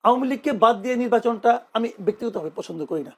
আওয়ামী লীগকে বাদ দিয়ে নির্বাচনটা আমি ব্যক্তিগতভাবে পছন্দ করি না,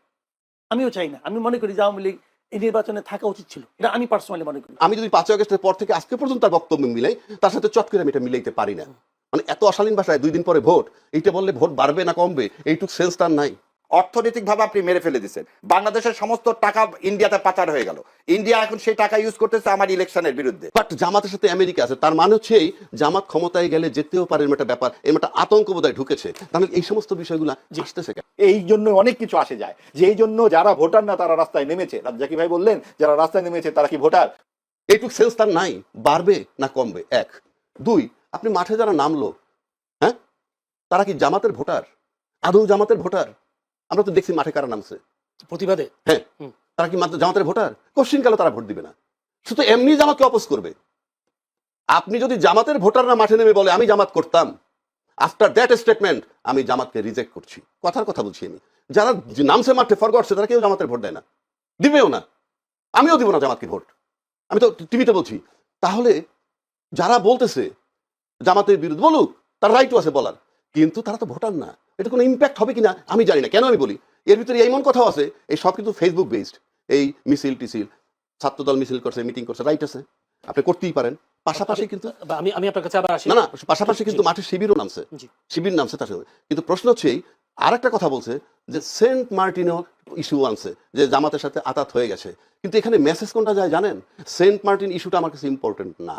আমিও চাই না। আমি মনে করি যে আওয়ামী লীগ এই নির্বাচনে থাকা উচিত ছিল, এটা আমি পার্সোনালি মনে করি। আমি যদি 5ই আগস্টের পর থেকে আজকে পর্যন্ত তার বক্তব্য মিলাই, তার সাথে চট করে আমি এটা মিলাইতে পারি না। মানে এত অশালীন ভাষায় 2 দিন পরে ভোট, এইটা বললে ভোট বাড়বে না কমবে এইটুক সেন্স তার নাই। অর্থনৈতিকভাবে আপনি মেরে ফেলে দিচ্ছেন। বাংলাদেশের সমস্ত টাকা ইন্ডিয়াতে পাচার হয়ে গেল, ইন্ডিয়া এখন সেই টাকা ইউজ করতেছে আমার ইলেকশনের বিরুদ্ধে। বাট জামাতের সাথে আমেরিকা আছে, তার মানে হচ্ছে এই জামাত ক্ষমতায় গেলে যেতেও পারে, এরকম একটা ব্যাপার, এরকম একটা আতঙ্ক বোধহয় ঢুকেছে। তাহলে এই সমস্ত বিষয়গুলো আসতেছে কেন? এই জন্য অনেক কিছু আসে যায়, যে এই জন্য যারা ভোটার না তারা রাস্তায় নেমেছে। রাজ্জাকি ভাই বললেন যারা রাস্তায় নেমেছে তারা কি ভোটার? এইটুক সেন্স তার নাই, বাড়বে না কমবে। 1 2 আপনি মাঠে যারা নামলো, হ্যাঁ, তারা কি জামাতের ভোটার? আদৌ জামাতের ভোটার? আমরা তো দেখছি মাঠে কারা নামছে প্রতিবাদে। হ্যাঁ, তারা কি মাত্র জামাতের ভোটার? কোশ্চিন কালে তারা ভোট দিবে না, শুধু এমনি জামাতকে অপোজ করবে। আপনি যদি জামাতের ভোটাররা মাঠে নেমে বলে আমি জামাত করতাম, আফটার দ্যাট স্টেটমেন্ট আমি জামাতকে রিজেক্ট করছি, কথার কথা বলছি আমি। যারা নামছে মাঠে ফরগটছে তারা কেউ জামাতের ভোট দেয় না, দিবেও না, আমিও দিব না জামাতকে ভোট, আমি তো টিভিতে বলছি। তাহলে যারা বলতেছে জামাতের বিরুদ্ধে বলুক, তার রাইটও আছে বলার, কিন্তু তারা তো ভোটার না। এটা কোনো ইম্প্যাক্ট হবে কিনা আমি জানি না। কেন আমি বলি, এর ভিতরে এমন কথাও আছে, এই সব কিন্তু ফেসবুক বেসড। এই মিছিল টিছিল, ছাত্রদল মিছিল করছে, মিটিং করছে, রাইট আছে, আপনি করতেই পারেন। পাশাপাশি কিন্তু আমি আপনার কাছে আবার আসি। না, পাশাপাশি কিন্তু মাঠে শিবিরও নামছে, শিবির নামছে তার সাথে। কিন্তু প্রশ্ন হচ্ছে আর একটা কথা বলছে যে সেন্ট মার্টিনও ইস্যু আনছে, যে জামাতের সাথে আতাত হয়ে গেছে। কিন্তু এখানে মেসেজ কোনটা যায় জানেন? সেন্ট মার্টিন ইস্যুটা আমার কাছে ইম্পর্টেন্ট না,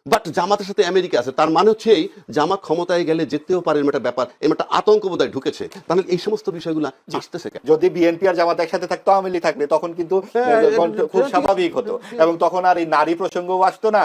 বাট জামাতের সাথে আমেরিকা আছে, তার মানে হচ্ছে এই জামাত ক্ষমতায় গেলে যেতেও পারে, এরকম একটা ব্যাপার, এরকম একটা আতঙ্ক বোধহয় ঢুকেছে। তাহলে এই সমস্ত বিষয়গুলো আসতেছে কেন? যদি বিএনপি আর জামাত একসাথে থাকতো, আওয়ামী লীগ থাকলে তখন কিন্তু খুব স্বাভাবিক হতো, এবং তখন আর এই নারী প্রসঙ্গও আসতো না,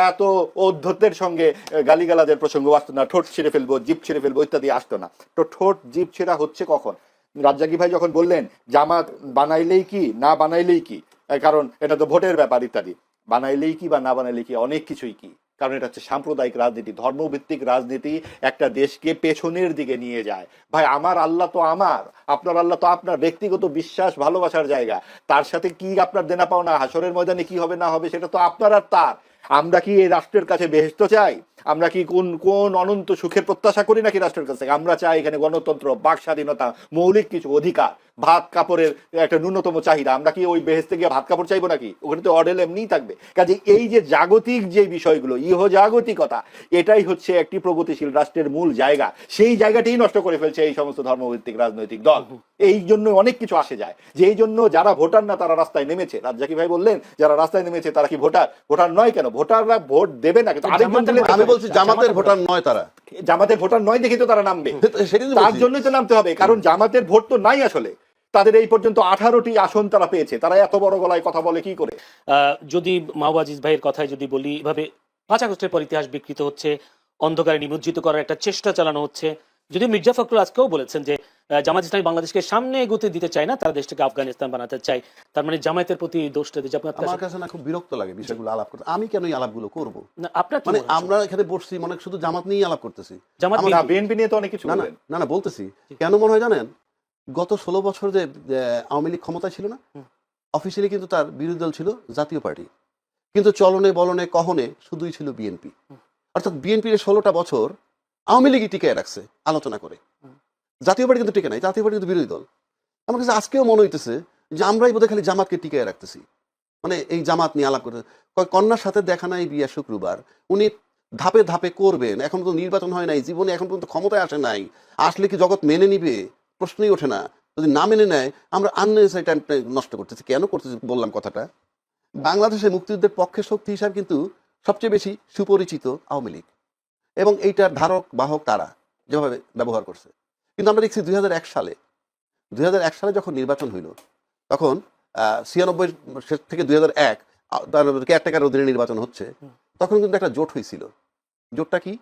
এত অধ্যত্বের সঙ্গে গালিগালাজের প্রসঙ্গ আসতো না, ঠোঁট ছিঁড়ে ফেলবো, জিভ ছিঁড়ে ফেলবো ইত্যাদি আসতো না। তো ঠোঁট জিভ ছেঁড়া হচ্ছে কখন? রাজ্জাকি ভাই যখন বললেন জামাত বানাইলেই কি না বানাইলেই কি, কারণ এটা তো ভোটের ব্যাপার ইত্যাদি, বানাইলেই কি বা না বানাইলেই কি, অনেক কিছুই কি, কারণ এটা হচ্ছে সাম্প্রদায়িক রাজনীতি, ধর্মভিত্তিক রাজনীতি একটা দেশকে পেছনের দিকে নিয়ে যায়। ভাই আমার আল্লাহ তো আমার, আপনার আল্লাহ তো আপনার, ব্যক্তিগত বিশ্বাস ভালোবাসার জায়গা, তার সাথে কি আপনার দেনা পাওনা, হাসরের ময়দানে কি হবে না হবে সেটা তো আপনার আর তার। আমরা কি এই রাষ্ট্রের কাছে বেহেশত চাই? আমরা কি কোন কোন অনন্ত সুখের প্রত্যাশা করি নাকি রাষ্ট্রের কাছে? আমরা চাই এখানে গণতন্ত্র, বাক স্বাধীনতা, মৌলিক কিছু অধিকার, ভাত কাপড়ের একটা ন্যূনতম চাহিদা। আমরা কি ওই বেহেশতে গিয়ে ভাত কাপড় চাইবো নাকি? ওখানে তো অডেল এমনিই থাকবে। কাজে এই যে জাগতিক যে বিষয়গুলো, ইহজাগতিকতা, এটাই হচ্ছে একটি প্রগতিশীল রাষ্ট্রের মূল জায়গা। সেই জায়গাটাই নষ্ট করে ফেলছে এই সমস্ত ধর্মভিত্তিক রাজনৈতিক দল। এই জন্য অনেক কিছু আসে যায়, যে এই জন্য যারা ভোটার না তারা রাস্তায় নেমেছে। রাজ্জাকি ভাই বললেন যারা রাস্তায় নেমেছে তারা কি ভোটার? ভোটার নয় কেন? ভোটাররা ভোট দেবে না, কিন্তু আমি বলছি জামাতের ভোটার নয় তারা। জামাতের ভোটার নয় দেখে তো তারা নামবে, তার জন্যই তো নামতে হবে, কারণ জামাতের ভোট তো নাই আসলে। তাদের এই পর্যন্ত 18টি আসন তারা পেয়েছে, তারা এত বড় গলায় কথা বলে কি করে? যদি মাহবুব আজিজ ভাইয়ের কথায় যদি বলি, এভাবে 5 আগস্টের পর ইতিহাস বিকৃত হচ্ছে, অন্ধকারে নিমজ্জিত করার একটা চেষ্টা চালানো হচ্ছে। যদি মির্জা ফখরুল আজকেও বলেছেন যে জামাত ইসলামী বাংলাদেশকে সামনে এগোতে দিতে চায় না, তারা দেশটাকে আফগানিস্তান বানাতে চায়, তার মানে জামায়াতের প্রতি দোষটা দিচ্ছে। আমার কাছে না খুব বিরক্ত লাগে বিষয়গুলো আলাপ করতে। আমি কেন এই আলাপগুলো করবো? আপনার মানে আমরা এখানে বসছি মনে শুধু জামাত নিয়ে আলাপ করতেছি। বিএনপি নিয়ে তো অনেক কিছু না না বলতেছি কেন মনে হয় জানেন? গত 16 বছর যে আওয়ামী লীগ ক্ষমতায় ছিল না, অফিসিয়ালি কিন্তু তার বিরোধী দল ছিল জাতীয় পার্টি, কিন্তু চলনে বলনে কহনে শুধুই ছিল বিএনপি। অর্থাৎ বিএনপির 16টা বছর আওয়ামী লীগই টিকায় রাখছে আলোচনা করে, জাতীয় পার্টি কিন্তু টিকে নাই, জাতীয় পার্টি কিন্তু বিরোধী দল। আমার কাছে আজকেও মনে হইতেছে যে আমরাই বোধহয় খালি জামাতকে টিকায় রাখতেছি, মানে এই জামাত নিয়ে আলাপ করতে। কন্যার সাথে দেখা নাই বিয়া শুক্রবার, উনি ধাপে ধাপে করবেন, এখন তো নির্বাচন হয় নাই, জীবনে এখন পর্যন্ত ক্ষমতায় আসে নাই, আসলে কি জগৎ মেনে নিবে? প্রশ্নই ওঠে না। যদি না মেনে নেয় আমরা আননেসেসারি টাইমটা নষ্ট করতেছি। কেন করতেছি বললাম কথাটা, বাংলাদেশে মুক্তিযুদ্ধের পক্ষের শক্তি হিসাবে কিন্তু সবচেয়ে বেশি সুপরিচিত আওয়ামী লীগ, এবং এইটার ধারক বাহক তারা যেভাবে ব্যবহার করছে। কিন্তু আমরা দেখছি 2001 সালে যখন নির্বাচন হইল, তখন 96 থেকে 2001 কেয়ারটেকার অধীনে নির্বাচন হচ্ছে, তখন কিন্তু একটা জোট হয়েছিল। জোটটা কি?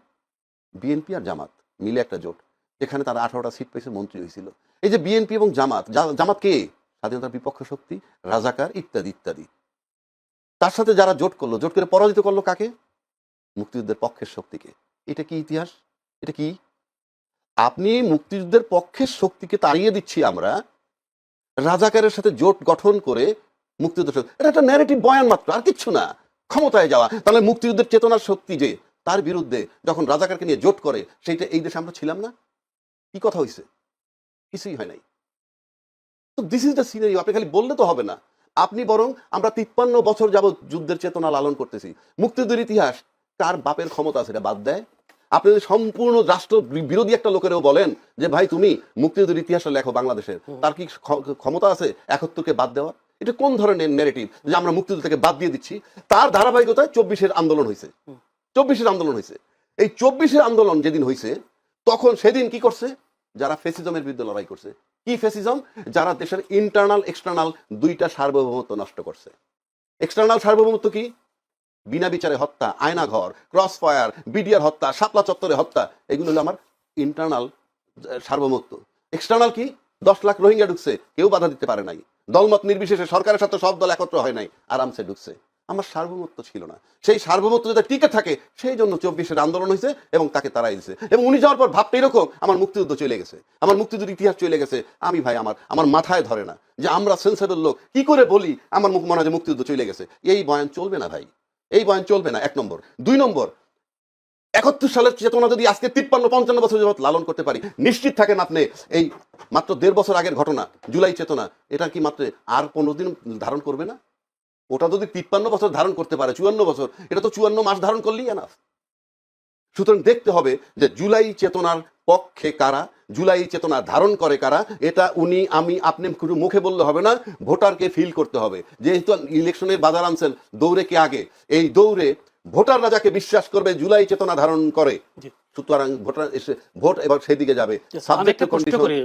বিএনপি আর জামাত মিলে একটা জোট, যেখানে তারা 18টা সিট পেয়েছে, মন্ত্রী হয়েছিল। এই যে বিএনপি এবং জামাত, জামাত কে? স্বাধীনতার বিপক্ষ শক্তি, রাজাকার ইত্যাদি ইত্যাদি। তার সাথে যারা জোট করলো, জোট করে পরাজিত করলো কাকে? মুক্তিযুদ্ধের পক্ষের শক্তিকে। এটা কি ইতিহাস? এটা কি? আপনি মুক্তিযুদ্ধের পক্ষের শক্তিকে তাড়িয়ে দিচ্ছি আমরা, রাজাকারের সাথে জোট গঠন করে মুক্তিযুদ্ধ, এটা একটা ন্যারেটিভ বয়ান মাত্র, আর কিচ্ছু না, ক্ষমতায় যাওয়া। তাহলে মুক্তিযুদ্ধের চেতনার শক্তি যে তার বিরুদ্ধে যখন রাজাকারকে নিয়ে জোট করে, সেইটা এই দেশে আমরা ছিলাম না? কি কথা হয়েছে? কিছুই হয় নাই। তো দিস ইজ দ্য সিনারিও। আপনি খালি বললে তো হবে না, আপনি বরং আমরা 53 বছর যাবৎ যুদ্ধের চেতনা লালন করতেছি। মুক্তিযুদ্ধের ইতিহাস কার বাপের ক্ষমতা আছে এটা বাদ দেয়? আপনি যদি সম্পূর্ণ রাষ্ট্র বিরোধী একটা লোকেরও বলেন যে ভাই তুমি মুক্তিযুদ্ধের ইতিহাসটা লেখো বাংলাদেশের, তার কি ক্ষমতা আছে 71কে বাদ দেওয়া? এটা কোন ধরনের ন্যারেটিভ যে আমরা মুক্তিযুদ্ধ থেকে বাদ দিয়ে দিচ্ছি? তার ধারাবাহিকতায় 24-এর আন্দোলন হয়েছে। 24-এর আন্দোলন হয়েছে। এই 24-এর আন্দোলন যেদিন হয়েছে তখন সেদিন কি করছে? যারা ফেসিজমের বিরুদ্ধে লড়াই করছে। কি ফেসিজম? যারা দেশের ইন্টারনাল এক্সটার্নাল দুইটা সার্বভৌমত্ব নষ্ট করছে। এক্সটার্নাল সার্বভৌমত্ব কি? বিনা বিচারে হত্যা, আয়নাঘর, ক্রস ফায়ার, বিডিআর হত্যা, শাপলা চত্বরে হত্যা, এগুলো হলো আমার ইন্টারনাল সার্বভৌমত্ব। এক্সটার্নাল কি? 10 লাখ রোহিঙ্গা ঢুকছে, কেউ বাধা দিতে পারে নাই, দলমত নির্বিশেষে সরকারের সাথে সব দল একত্র হয় নাই, আরামসে ঢুকছে। আমার সার্বভৌমত্ব ছিল না। সেই সার্বভৌমত্ব যাতে টিকে থাকে সেই জন্য 24-এর আন্দোলন হয়েছে এবং তাকে তাড়াই দিয়েছে। এবং উনি যাওয়ার পর ভাবতে এরকম আমার মুক্তিযুদ্ধ চলে গেছে, আমার মুক্তিযুদ্ধের ইতিহাস চলে গেছে। আমি ভাই আমার মাথায় ধরে না যে আমরা সেন্সেবল লোক কি করে বলি আমার মুখ মনে হয় যে মুক্তিযুদ্ধ চলে গেছে। এই বয়ান চলবে না ভাই, এই বয়ান চলবে না, 1 নম্বর। 2 নম্বর, 71 সালের চেতনা যদি আজকে 53-55 বছর যাবত লালন করতে পারি, নিশ্চিত থাকেন আপনি এই মাত্র 1.5 বছর আগের ঘটনা জুলাই চেতনা, এটা কি মাত্র আর 15 দিন ধারণ করবে না? ওটা যদি 53 বছর ধারণ করতে পারে, 54 বছর, এটা তো 54 মাস ধারণ করলেই এনাফ। সুতরাং দেখতে হবে যে জুলাই চেতনার পক্ষে কারা, জুলাই চেতনা ধারণ করে কারা। এটা উনি আমি আপনি শুধু মুখে বললে হবে না, ভোটারকে ফিল করতে হবে। যেহেতু ইলেকশনের বাজার আনছেন, দৌড়ে কে আগে? এই দৌড়ে ভোটাররা যাকে বিশ্বাস করবে জুলাই চেতনা ধারণ করে, সুতরাং ভোটার এসে ভোট এবার সেদিকে যাবে। আমি একটা প্রশ্ন করি,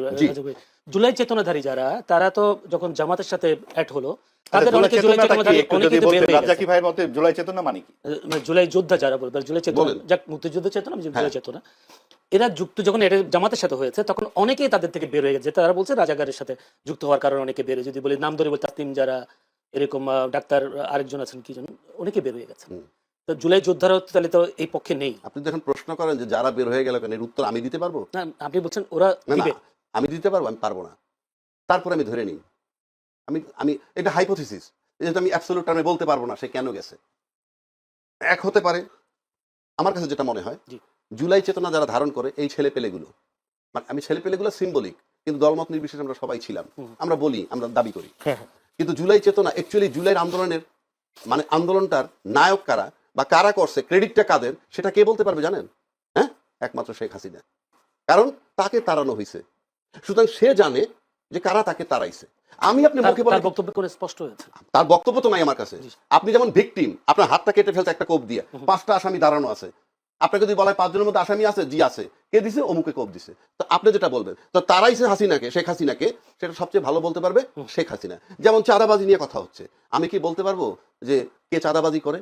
জুলাই চেতনাধারী যারা, তারা তো যখন জামাতের সাথে অ্যাড হলো, তাদের অনেকে জুলাই চেতনাধারী, অনেকে তো বের হয়ে গেছে। রাজ্জাকি ভাইয়ের মতে জুলাই চেতনা মানে কি? জুলাই যোদ্ধা যারা বলবে, জুলাই চেতনা, যাক মুক্তিযুদ্ধ চেতনা, জুলাই চেতনা, এরা যুক্ত যখন এটা জামাতের সাথে হয়েছে তখন অনেকেই তাদের থেকে বের হয়ে গেছে। তারা বলছে রাজাকারের সাথে যুক্ত হওয়ার কারণে অনেকে বের হয়ে, যদি বলি নাম ধরে বলি তাসলিম যারা, এরকম ডাক্তার আরেকজন আছেন কি জানেন, অনেকে বের হয়ে গেছে। তো জুলাই যোদ্ধারা তাহলে তো এই পক্ষে নেই। আপনি যখন প্রশ্ন করেন যে যারা বের হয়ে গেল কেন, এর উত্তর আমি দিতে পারবো না? আপনি বলছেন ওরা দিবে, আমি দিতে পারবো? আমি পারবো না। তারপরে আমি ধরে নিই, আমি এটা হাইপোথিসিস, যেটা আমি অ্যাবসলিউট টার্মে বলতে পারবো না সে কেন গেছে। এক হতে পারে, আমার কাছে যেটা মনে হয়, জুলাই চেতনা যারা ধারণ করে এই ছেলে পেলেগুলো, মানে আমি ছেলে পেলেগুলো সিম্বলিক, কিন্তু দলমত নির্বিশেষে আমরা সবাই ছিলাম, আমরা বলি, আমরা দাবি করি। কিন্তু জুলাই চেতনা অ্যাকচুয়ালি জুলাইয়ের আন্দোলনের মানে আন্দোলনটার নায়ক কারা বা কারা করছে, ক্রেডিটটা কাদের, সেটা কে বলতে পারবে জানেন? হ্যাঁ, একমাত্র শেখ হাসিনা। কারণ তাকে তাড়ানো হয়েছে, সুতরাং সে জানে যে কারা তাকে তাড়াইছে। আমি আপনি মুখে বলে বক্তব্য করে স্পষ্ট হয়েছে, তার বক্তব্য তো নাই আমার কাছে। আপনি যেমন ভিকটিম, আপনার হাতটা কেটে ফেলছে একটা কোপ দিয়ে, 5টা আসামি দাঁড়ানো আছে, আপনাকে যদি বলা হয় 5 জনের মধ্যে আসামি আছে, জি আছে, কে দিছে? অমুকে কোপ দিছে। তো আপনি যেটা বলবেন তো তারাইছে হাসিনাকে, শেখ হাসিনাকে, সেটা সবচেয়ে ভালো বলতে পারবে শেখ হাসিনা। যেমন চাঁদাবাজি নিয়ে কথা হচ্ছে, আমি কি বলতে পারবো যে কে চাঁদাবাজি করে?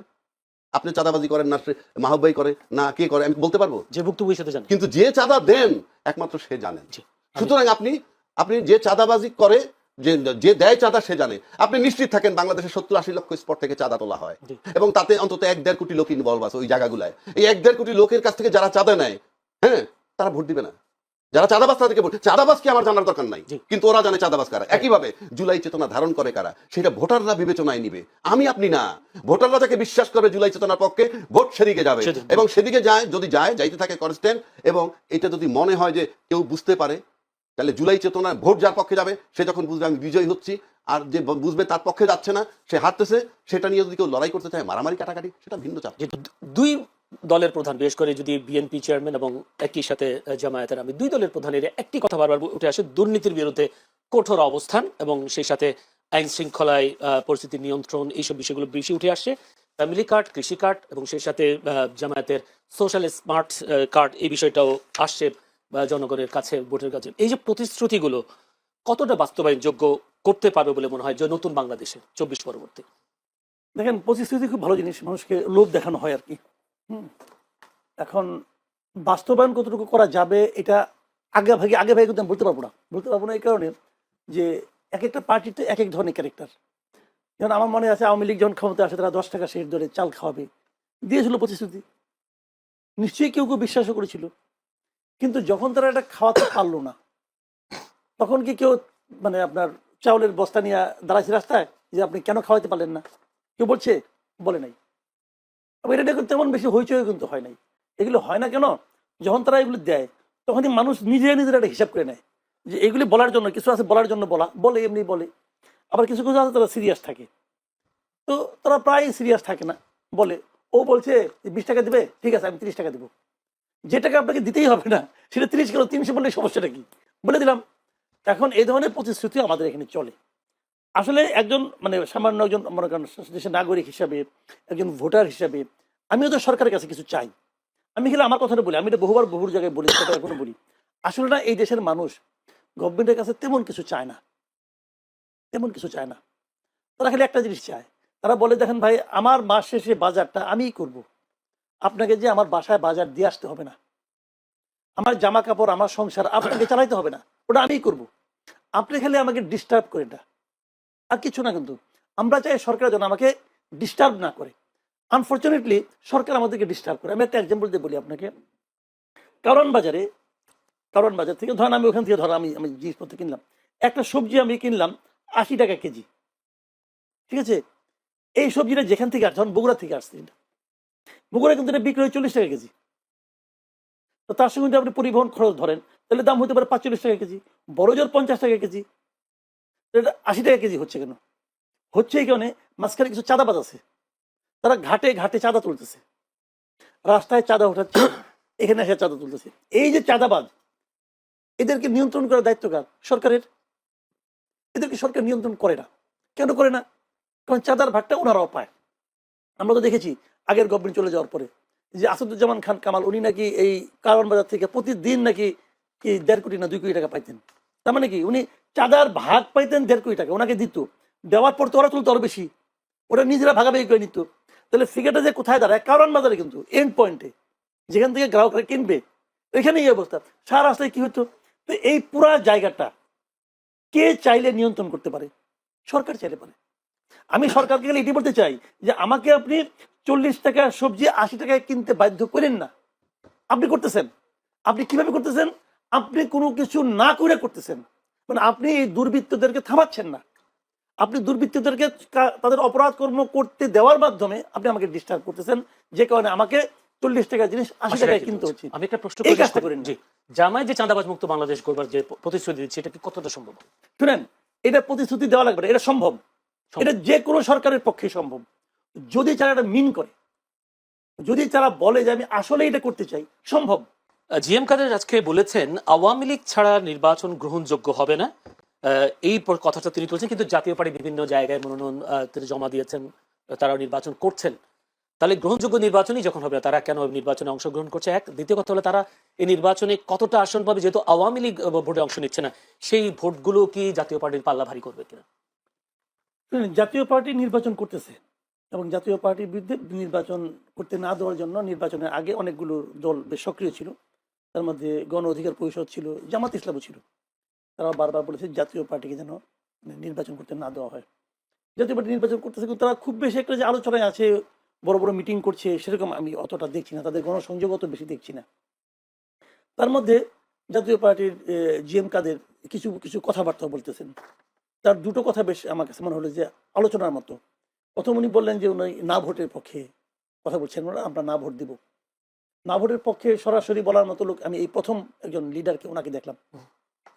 আপনি চাঁদাবাজি করেন না, মাহবুব ভাই করে না, কে করে? আমি বলতে পারবো? যে ভুক্তভোগীর সাথে জানেন, কিন্তু যে চাঁদা দেন একমাত্র সে জানেন। সুতরাং আপনি যে চাঁদাবাজি করে, যে দেয় চাঁদা সে জানে। আপনি নিশ্চিত থাকেন বাংলাদেশে 70-80 লক্ষ স্পট থেকে চাঁদা তোলা হয় এবং তাতে অন্তত 1-1.5 কোটি লোক ইনভলভ আছে ওই জায়গাগুলায়। এই 1-1.5 কোটি লোকের কাছ থেকে যারা চাঁদা নেয়, হ্যাঁ, তারা ভোট দিবে না। যারা চাঁদাবাজ তাদেরকে ভোট, চাঁদাবাজ কি আমার জানার দরকার নাই, কিন্তু ওরা জানে চাঁদাবাজ কারা। একইভাবে জুলাই চেতনা ধারণ করে কারা, সেটা ভোটাররা বিবেচনায় নিবে, আমি আপনি না। ভোটাররা যাকে বিশ্বাস করবে জুলাই চেতনার পক্ষে, ভোট সেদিকে যাবে এবং সেদিকে যায়, যদি যাইতে থাকে কনস্ট্যান্ট। এবং এটা যদি মনে হয় যে কেউ বুঝতে পারে, তাহলে জুলাই চেতনা ভোট যার পক্ষে যাবে সে যখন বুঝবে আমি বিজয়ী হচ্ছি, আর যে বুঝবে তার পক্ষে যাচ্ছে না, সে হারতেছে, সেটা নিয়ে যদি কেউ লড়াই করতে চায়, মারামারি কাটাকাটি, সেটা ভিন্ন চাপ। যেহেতু দুই দলের প্রধান, বিশেষ করে যদি বিএনপি চেয়ারম্যান এবং একই সাথে জামায়াতের, আমি দুই দলের প্রধানের একটি কথা বারবার উঠে আসে, দুর্নীতির বিরুদ্ধে কঠোর অবস্থান এবং সেই সাথে আইন শৃঙ্খলায় পরিস্থিতি নিয়ন্ত্রণ, এইসব বিষয়গুলো বেশি উঠে আসছে। ফ্যামিলি কার্ড, কৃষি কার্ড এবং সেই সাথে জামায়াতের সোশ্যাল স্মার্ট কার্ড, এই বিষয়টাও আসছে জনগণের কাছে, ভোটের কাছে। এই যে প্রতিশ্রুতিগুলো কতটা বাস্তবায়নযোগ্য করতে পারবে বলে মনে হয় যে নতুন বাংলাদেশে 24 পরবর্তী? দেখেন, প্রতিশ্রুতি খুব ভালো জিনিস, মানুষকে লোভ দেখানো হয় আর কি। এখন বাস্তবায়ন কতটুকু করা যাবে এটা আগে ভাগে কিন্তু আমি বলতে পারবো না। এই কারণে যে এক একটা পার্টিতে এক এক ধরনের ক্যারেক্টার। যেমন আমার মনে আছে আওয়ামী লীগ যখন ক্ষমতা আসে, তারা 10 টাকা শেষ ধরে চাল খাওয়াবে দিয়েছিল প্রতিশ্রুতি, নিশ্চয়ই কেউ কেউ বিশ্বাসও করেছিল। কিন্তু যখন তারা এটা খাওয়াতে পারলো না, তখন কি কেউ মানে আপনার চাউলের বস্তা নিয়ে দাঁড়াইছে রাস্তায় যে আপনি কেন খাওয়াতে পারলেন না? কেউ বলে নাই। এটা তেমন বেশি হইচই কিন্তু হয় নাই। এগুলো হয় না কেন? যখন তারা এগুলো দেয় তখনই মানুষ নিজেরা একটা হিসাব করে নেয় যে এগুলি বলার জন্য কিছু আছে, বলার জন্য বলে এমনি বলে, আবার কিছু কিছু আছে তারা সিরিয়াস থাকে। তো তারা প্রায় সিরিয়াস থাকে না, বলে ও বলছে 20 টাকা দিবে, ঠিক আছে আমি 30 টাকা দেবো, যে টাকা আপনাকে দিতেই হবে না সেটা 30 কেন 300 বললে সমস্যাটা কি, বলে দিলাম। এখন এই ধরনের প্রতিশ্রুতি আমাদের এখানে চলে। আসলে একজন মানে সামান্য একজন মনে করেন দেশের নাগরিক হিসাবে, একজন ভোটার হিসাবে আমিও তো সরকারের কাছে কিছু চাই। আমি গেলে আমার কথাটা বলি, আমি এটা বহু জায়গায় বলি, সেটা এখনো বলি। আসলে না, এই দেশের মানুষ গভর্নমেন্টের কাছে তেমন কিছু চায় না, তেমন কিছু চায় না। তারা খালি একটা জিনিস চায়, তারা বলে দেখেন ভাই আমার মাস শেষে বাজারটা আমিই করব, আপনাকে যে আমার বাসায় বাজার দিয়ে আসতে হবে না, আমার জামা কাপড় আমার সংসার আপনাকে চালাইতে হবে না, ওটা আমিই করব, আপনি খালি আমাকে ডিস্টার্ব করেন না, আর কিছু না। কিন্তু আমরা চাই সরকার যেন আমাকে ডিস্টার্ব না করে। আনফর্চুনেটলি সরকার আমাদেরকে ডিস্টার্ব করে। আমি একটা এক্সাম্পল দিয়ে বলি আপনাকে। কারণ বাজার থেকে ধরেন আমি ওখান থেকে আমি জিনিসপত্র কিনলাম, একটা সবজি আমি কিনলাম 80 টাকা কেজি, ঠিক আছে। এই সবজিটা যেখান থেকে আসছে, ধরেন বগুড়া থেকে আসছে, বগুড়া কিন্তু এটা বিক্রি হয় 40 টাকা কেজি। তো তার সঙ্গে যদি আপনি পরিবহন খরচ ধরেন তাহলে দাম হতে পারে 45 টাকা কেজি, বড় জোর 50 টাকা কেজি। এটা 80 টাকা কেজি হচ্ছে কেন? হচ্ছে এই কারণে মাঝখানে কিছু চাঁদাবাজ আছে, তারা ঘাটে ঘাটে চাঁদা তুলতেছে, রাস্তায় চাঁদা উঠাচ্ছে, এখানে এসে চাঁদা তুলতেছে। এই যে চাঁদাবাজ, এদেরকে নিয়ন্ত্রণ করার দায়িত্ব কার? সরকারের। এদেরকে সরকার নিয়ন্ত্রণ করে না। কেন করে না? কারণ চাঁদার ভাগটা ওনারাও পায়। আমরা তো দেখেছি আগের গভর্নমেন্ট চলে যাওয়ার পরে যে আসাদুজ্জামান খান কামাল উনি নাকি এই কারণ বাজার থেকে প্রতিদিন নাকি কি 1.5 কোটি না 2 কোটি টাকা পাইতেন। তার মানে কি উনি চাঁদার ভাগ পাইতেন 1.5 কোটি টাকা, ওনাকে দিত, দেওয়ার পর তো ওরা তুলতো আরো বেশি, ওরা নিজেরা ভাগাভাগি করে নিত। তাহলে ফিগারটা যে কোথায় দাঁড়ায়? কারণ বাজারে, কিন্তু এন্ড পয়েন্টে যেখান থেকে গ্রাহকরা কিনবে এখানে এই অবস্থা। সারা রাস্তায় কি হতো? তো এই পুরা জায়গাটা কে চাইলে নিয়ন্ত্রণ করতে পারে? সরকার চাইলে পারে। আমি সরকারকে গেলে এটি বলতে চাই যে আমাকে আপনি 40 টাকা সবজি 80 টাকায় কিনতে বাধ্য করেন না। আপনি করতেছেন, আপনি কিভাবে করতেছেন? আপনি কোনো কিছু না করে করতেছেন, মানে আপনি এই দুর্বৃত্তদেরকে থামাচ্ছেন না, আপনি দুর্বৃত্তদেরকে তাদের অপরাধ কর্ম করতে দেওয়ার মাধ্যমে আপনি আমাকে ডিস্টার্ব করতেছেন, যে কারণে আমাকে 40 টাকা জিনিস 80 টাকায় কিনতে হচ্ছে। আমি একটা প্রশ্ন এই কাজটা করেন। জি, জামায়াত যে চাঁদাবাজ মুক্ত বাংলাদেশ করবার যে প্রতিশ্রুতি দিচ্ছে, এটা কি কতটা সম্ভব? শুনেন, এটা প্রতিশ্রুতি দেওয়া লাগবে না, এটা সম্ভব। এটা যে কোনো সরকারের পক্ষে সম্ভব, যদি তারা এটা মিন করে, যদি তারা বলে যে আমি আসলে এটা করতে চাই, সম্ভব। জিএম কাদের আজকে বলেছেন আওয়ামী লীগ ছাড়া নির্বাচন গ্রহণযোগ্য হবে না, এই কথাটা তিনি বলছেন। কিন্তু জাতীয় পার্টি বিভিন্ন জায়গায় মনোনয়ন তিনি জমা দিয়েছেন, তারা নির্বাচন করছেন। তাহলে গ্রহণযোগ্য নির্বাচনই যখন হবে, তারা কেন নির্বাচনে অংশগ্রহণ করছে? এক, দ্বিতীয় কথা হলো তারা এই নির্বাচনে কতটা আসন পাবে, যেহেতু আওয়ামী লীগ ভোটে অংশ নিচ্ছে না, সেই ভোটগুলো কি জাতীয় পার্টির পাল্লা ভারী করবে কিনা? জাতীয় পার্টি নির্বাচন করতেছে এবং জাতীয় পার্টির বিরুদ্ধে নির্বাচন করতে না দেওয়ার জন্য নির্বাচনের আগে অনেকগুলো দল বেশ সক্রিয় ছিল। তার মধ্যে গণ অধিকার পরিষদ ছিল, জামাত ইসলামও ছিল। তারা বারবার বলেছে জাতীয় পার্টিকে যেন নির্বাচন করতে না দেওয়া হয়। জাতীয় পার্টি নির্বাচন করতেছে, কিন্তু তারা খুব বেশি একটা যে আলোচনায় আছে, বড় বড় মিটিং করছে, সেরকম আমি অতটা দেখছি না, তাদের গণসংযোগ অত বেশি দেখছি না। তার মধ্যে জাতীয় পার্টির জিএম কাদের কিছু কিছু কথাবার্তা বলতেছেন। তার দুটো কথা বেশ আমার কাছে মনে হলো যে আলোচনার মতো। প্রথম উনি বললেন যে উনি না ভোটের পক্ষে কথা বলছেন, আমরা না ভোট দিব। না ভোটের পক্ষে সরাসরি বলার মতো লোক আমি এই প্রথম একজন লিডারকে ওনাকে দেখলাম।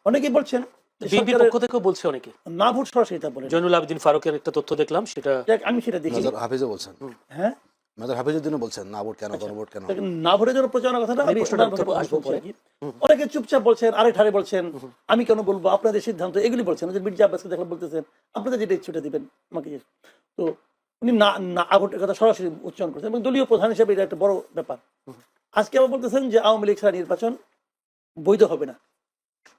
অনেকেই বলছেন বিএনপির পক্ষ থেকেও বলছে অনেকে না ভোট, সরাসরি তা বলেন। জয়নুল আবেদিন ফারুকের একটা তথ্য দেখলাম, সেটা আমি সেটা দেখি। হাফিজও বলছেন, হ্যাঁ মেজর হাফিজউদ্দিনও বলছেন না ভোট কেন, গণভোট কেন। না ভোটের জন্য প্রচারণার কথাটা আমি অনেকে চুপচাপ বলছেন, আরেক ধারে বলছেন আমি কেন বলবো, আপনাদের সিদ্ধান্ত, এগুলি বলছেন। মির্জা আব্বাসকে দেখলাম বলতেছেন আপনাদের যেটা ইচ্ছুটা দিবেন আমাকে। তো উনি না ভোটের কথা সরাসরি উচ্চারণ করছেন এবং দলীয় প্রধান হিসেবে এটা একটা বড় ব্যাপার। আজকে আবার বলতেছেন যে আওয়ামী লীগ ছাড়া নির্বাচন বৈধ হবে না।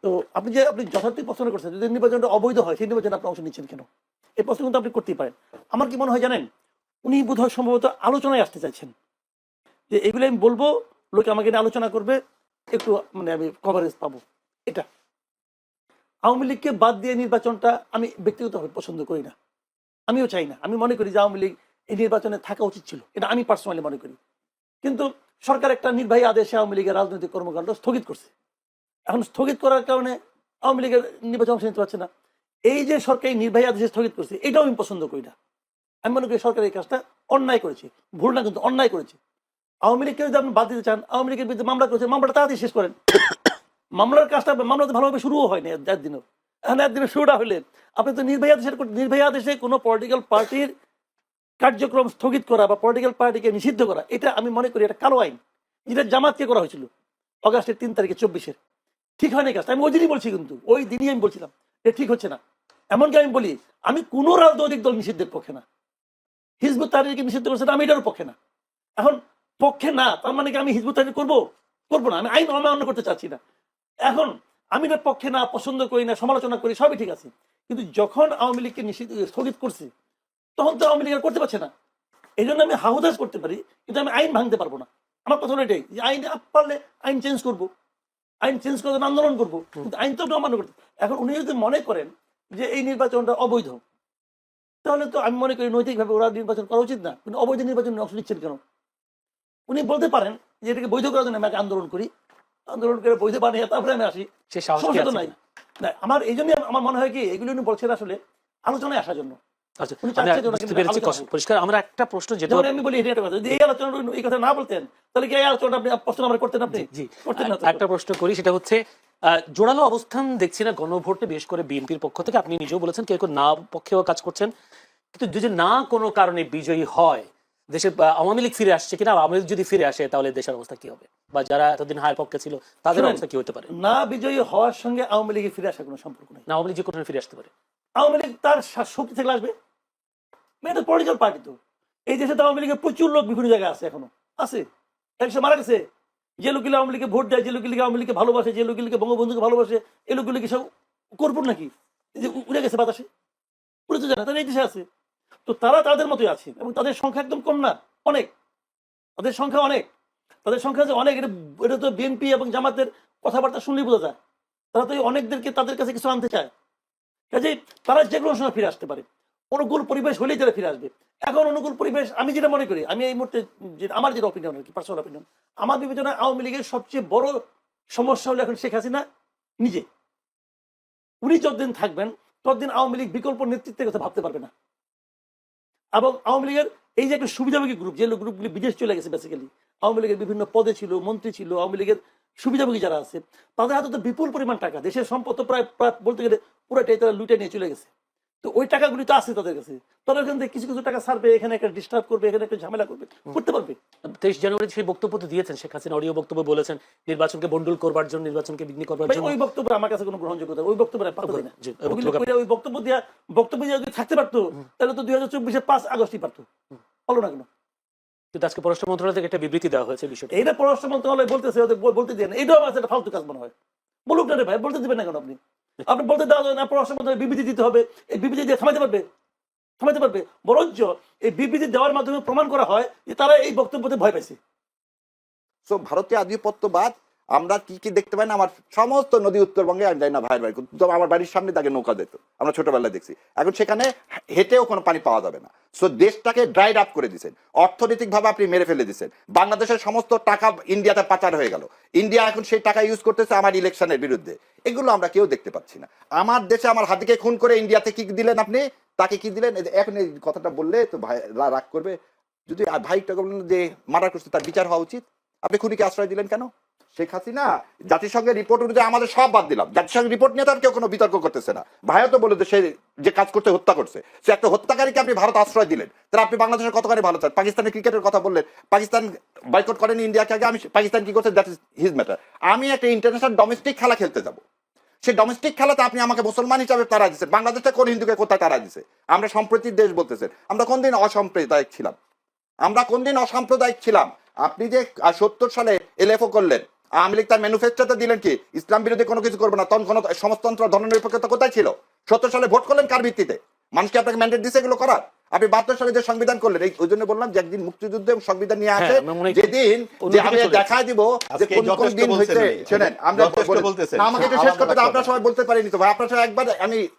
তো আপনি যথার্থ প্রশ্ন করছেন, যদি নির্বাচনটা অবৈধ হয় সেই নির্বাচনে আপনি অংশ নিচ্ছেন কেন? এই প্রশ্ন কিন্তু আপনি করতেই পারেন। আমার কি মনে হয় জানেন, উনি বোধহয় সম্ভবত আলোচনায় আসতে চাইছেন যে এগুলো আমি বলবো, লোকে আমাকে নিয়ে আলোচনা করবে, একটু মানে আমি কভারেজ পাবো। এটা আওয়ামী লীগকে বাদ দিয়ে নির্বাচনটা আমি ব্যক্তিগতভাবে পছন্দ করি না, আমিও চাই না। আমি মনে করি যে আওয়ামী লীগ এই নির্বাচনে থাকা উচিত ছিল, এটা আমি পার্সোনালি মনে করি। কিন্তু সরকার একটা নির্বাহী আদেশে আওয়ামী লীগের রাজনৈতিক কর্মকাণ্ড স্থগিত করছে। এখন স্থগিত করার কারণে আওয়ামী লীগের নির্বাচন অংশ নিতে পারছে না। এই যে সরকারি নির্বাহী আদেশে স্থগিত করছে, এটাও আমি পছন্দ করি না। আমি মনে করি সরকার এই কাজটা অন্যায় করেছে, ভুল না কিন্তু অন্যায় করেছে। আওয়ামী লীগকে যদি আপনি বাদ দিতে চান, আওয়ামী লীগের বিরুদ্ধে মামলা করেছে, মামলাটা তাড়াতাড়ি শেষ করেন। মামলার কাজটা মামলা তো ভালোভাবে শুরুও হয়নি একদিনও। এখন একদিনের শুরুটা হলে আপনি তো নির্ভয়া দেশে কোনো পলিটিক্যাল পার্টির কার্যক্রম স্থগিত করা বা পলিটিক্যাল পার্টিকে নিষিদ্ধ করা, এটা আমি মনে করি এটা কালো আইন, যেটা জামাতকে করা হয়েছিল অগাস্টের 3 তারিখে 24-এর। ঠিক হয়নি কাজটা, আমি ওই দিনই বলছি, কিন্তু ওই দিনই আমি বলছিলাম এটা ঠিক হচ্ছে না। এমনকি আমি বলি আমি কোনো রাজনৈতিক দল নিষিদ্ধের পক্ষে না, হিজবুত তাহরিরকে নিষিদ্ধ করছে আমি এটার পক্ষে না। এখন পক্ষে না তার মানে কি আমি হিজবুত তাহরির করবো না, আমি আইন অমান্য করতে চাচ্ছি না। এখন আমি এটার পক্ষে না, পছন্দ করি না, সমালোচনা করি, সবই ঠিক আছে, কিন্তু যখন আওয়ামী লীগকে নিষিদ্ধ স্থগিত করছে তখন তো আওয়ামী লীগ আর করতে পারছে না। এই জন্য আমি হাহুদাস করতে পারি, কিন্তু আমি আইন ভাঙতে পারবো না। আমার কথা হলো এটাই যে আইন পারলে আইন চেঞ্জ করবো, আইন চেঞ্জ করে আন্দোলন করবো, কিন্তু আইন তো অমান্য করতে। এখন উনি যদি মনে করেন যে এই নির্বাচনটা অবৈধ, তাহলে তো আমি মনে করি নৈতিকভাবে ওরা নির্বাচন করা উচিত না। কিন্তু অবৈধ নির্বাচনে অংশ নিচ্ছেন কেন? উনি বলতে পারেন যে এটাকে বৈধ করার জন্য আমি আগে আন্দোলন করি, আন্দোলন করে বৈধ বানিয়ে তারপরে আমি আসি, সে সাহস কি সমস্যা তো আছে নাই। কিনা? না, আমার এই জন্যই আমার মনে হয় কি এগুলো উনি বলছেন আসলে আলোচনায় আসার জন্য। আচ্ছা, উনি আমি চাচ্ছেন যে বুঝতে ওনাকে পেরেছি আলোচনা হোক। পরিষ্কার। আমরা একটা প্রশ্ন যেটা যেমন আমি বলি এটা একটা কথা, যদি এই আলোচনা এই কথা না বলতেন তাহলে কি এই আলোচনা আপনি প্রশ্ন আমার করতেন? আপনি জি করতেন না তো। একটা প্রশ্ন করি, সেটা হচ্ছে জোরালো অবস্থান দেখছি না গণভোটে, বিশেষ করে বিএনপির পক্ষ থেকে। আপনি নিজেও বলেছেন কেউ কেউ না পক্ষেও কাজ করছেন, কিন্তু যদি না কোনো কারণে বিজয়ী হয় দেশে আওয়ামী লীগ ফিরে আসছে কিনা, আওয়ামী লীগ যদি ফিরে আসে তাহলে দেশের অবস্থা কি হবে, বা যারা এতদিন হায়ের পক্ষে ছিল তাদের শুনেন, অবস্থা কি হতে পারে? না বিজয়ী হওয়ার সঙ্গে আওয়ামী লীগে ফিরে আসার কোনো সম্পর্ক নেই। না আওয়ামী লীগ যে কোথাও ফিরে আসতে পারে, আওয়ামী লীগ তার শক্তি থেকে আসবে, এটা পলিটিক্যাল পার্টি। তো এই দেশে তো আওয়ামী লীগের প্রচুর লোক বিভিন্ন জায়গায় আছে, এখনো আছে। একসময় মারা গেছে যে লোকগুলো আওয়ামী লীগে ভোট দেয়, যে লোকগুলিকে আওয়ামী লীগকে ভালোবাসে, যে লোকগুলিকে বঙ্গবন্ধুকে ভালোবাসে, এই লোকগুলি কি সব করবো নাকি যে উড়ে গেছে বাতাসে? উড়ে তো জানা, তারা এই দেশে আছে। তো তারা তাদের মতোই আছে, এবং তাদের সংখ্যা একদম কম না, অনেক। তাদের সংখ্যা অনেক, তাদের সংখ্যা যে অনেক, এটা তো বিএনপি এবং জামাতের কথাবার্তা শুনলেই বোঝা যায়। তারা তো এই অনেকদেরকে তাদের কাছে কিছু আনতে চায়, কাজেই তারা যে কোনো সময় ফিরে আসতে পারে। অনুকূল পরিবেশ হলেই তারা ফিরে আসবে। এখন অনুকূল পরিবেশ আমি যেটা মনে করি, আমি এই মুহূর্তে আমার যেটা অপিনিয়ন আর কি, পার্সোনাল অপিনিয়ন, আমার বিবেচনায় আওয়ামী লীগের সবচেয়ে বড় সমস্যা হলো এখন শেখ হাসিনা নিজে। উনি যতদিন থাকবেন ততদিন আওয়ামী লীগ বিকল্প নেতৃত্বের কথা ভাবতে পারবে না। এবং আওয়ামী লীগের এই যে একটা সুবিধাভোগী গ্রুপ, যে গ্রুপগুলি বিদেশ চলে গেছে, বেসিক্যালি আওয়ামী লীগের বিভিন্ন পদে ছিল, মন্ত্রী ছিল, আওয়ামী লীগের সুবিধাভোগী যারা আছে, তাদের হাতে তো বিপুল পরিমাণ টাকা, দেশের সম্পদ তো প্রায় বলতে গেলে পুরোটাই তারা লুটে নিয়ে চলে গেছে। তো ওই টাকাগুলি তো আছে তাদের কাছে, তারা এখান থেকে কিছু কিছু টাকা ছাড়বে, এখানে একটা ডিস্টার্ব করবে, এখানে একটা ঝামেলা করবে, করতে পারবে। 23 জানুয়ারি সেই বক্তব্য তো দিয়েছেন শেখ হাসিনা, অডিও বক্তব্য বলেছেন নির্বাচনকে বন্ডুল করবার জন্য, নির্বাচনকে বিঘ্ন করবার ভাই, জন্য। ওই বক্তব্য আমার কাছে কোনো গ্রহণযোগ্যতা, ওই বক্তব্য পাত্তা দেয় না। জি, ওই বক্তব্য দিয়ে যদি থাকতে পারতো তাহলে তো 2024-এর 5 আগস্টই পারতো, হলো না কেন? কিন্তু আজকে পররাষ্ট্র মন্ত্রণালয় থেকে একটা বিবৃতি দেওয়া হয়েছে বিষয়টা। এইটা পররাষ্ট্র মন্ত্রণালয় বলতেছে, ওদের বলতে দেন, এইটাও আমার একটা ফালতু কাজ মনে হয়। বলুক না রে ভাই, বলতে দিবেন না কেন? আপনি আপনি বলতে দেওয়া না, পররাষ্ট্র মন্ত্রণালয় বিবৃতি দিতে হবে, এই বিবৃতি দিয়ে থামাতে পারবে। বরঞ্চ এই বিবৃতি দেওয়ার মাধ্যমে প্রমাণ করা হয় যে তারা এই বক্তব্যতে ভয় পাইছে। সো ভারতীয় আধিপত্যবাদ আমরা কি কি দেখতে পাই না, আমার সমস্ত নদী উত্তরবঙ্গে আমি যাই না ভাইয়ের বাড়ি, তো আমার বাড়ির সামনে তাকে নৌকা দিত, আমরা ছোটবেলায় দেখছি। এখন সেখানে হেঁটেও কোনো পানি পাওয়া যাবে না। সো দেশটাকে ড্রাইড আপ করে দিচ্ছেন, অর্থনৈতিকভাবে আপনি মেরে ফেলে দিচ্ছেন। বাংলাদেশের সমস্ত টাকা ইন্ডিয়াতে পাচার হয়ে গেল, ইন্ডিয়া এখন সেই টাকা ইউজ করতেছে আমার ইলেকশনের বিরুদ্ধে। এগুলো আমরা কেউ দেখতে পাচ্ছি না। আমার দেশে আমার হাতিকে খুন করে ইন্ডিয়াতে কি দিলেন আপনি, তাকে কি দিলেন? এখন এই কথাটা বললে তো ভাই রাগ করবে। যদি ভাইটাকে বললেন যে মার্ডার করছে তার বিচার হওয়া উচিত, আপনি খুনিকে আশ্রয় দিলেন কেন? শেখ হাসিনা জাতিসংঘের রিপোর্ট অনুযায়ী আমাদের সব বাদ দিলাম, জাতিসংঘের রিপোর্ট নিয়ে তার কেউ কোনো বিতর্ক করতেছে না। ভাইও তো বলে সে যে কাজ করতে হত্যা করছে, সে একটা হত্যাকারীকে আপনি ভারত আশ্রয় দিলেন, তাহলে আপনি বাংলাদেশের কতখানি ভালো চান? পাকিস্তানের ক্রিকেটের কথা বললেন, পাকিস্তান বয়কট করেনি ইন্ডিয়াকে আগে, আমি পাকিস্তান কি করছে দ্যাট ইজ হিজ ম্যাটার। আমি একটা ইন্টারন্যাশনাল ডোমেস্টিক খেলা খেলতে যাব, সেই ডোমেস্টিক খেলাতে আপনি আমাকে মুসলমান হিসাবে তারা দিচ্ছেন, বাংলাদেশটা কোন হিন্দুকে কোথায় তারা দিচ্ছে? আমরা সম্প্রীতির দেশ বলতেছেন, আমরা কোনদিন অসাম্প্রদায়িক ছিলাম? আমরা কোনদিন অসাম্প্রদায়িক ছিলাম? আপনি যে 70 সালে এলএফও করলেন, আওয়ামী লীগ তার ম্যানুফেস্টোতে দিলেন কি ইসলাম বিরোধী কোনো কিছু করবে না, তখন কোনো সমাজতন্ত্র ধর্মনিরপেক্ষতা কোথায় ছিল? 70 সালে ভোট করলেন কার ভিত্তিতে? মানুষকে আপনাকে ম্যান্ডেট দিচ্ছে এগুলো করার? আপনি 72 সালে যে সংবিধান করলেন, এই ওই জন্য বললাম যে একদিন মুক্তিযুদ্ধ এবং সংবিধান নিয়ে আসে, যেদিন যে আমি দেখায় দিব যে কোন কোন দিন হইতে। শুনেন, আমরা আমাকে এটা শেষ করতে দাও, আপনারা সবাই বলতে পারেনি তো ভাই, আপনারা সবাই একবার আমি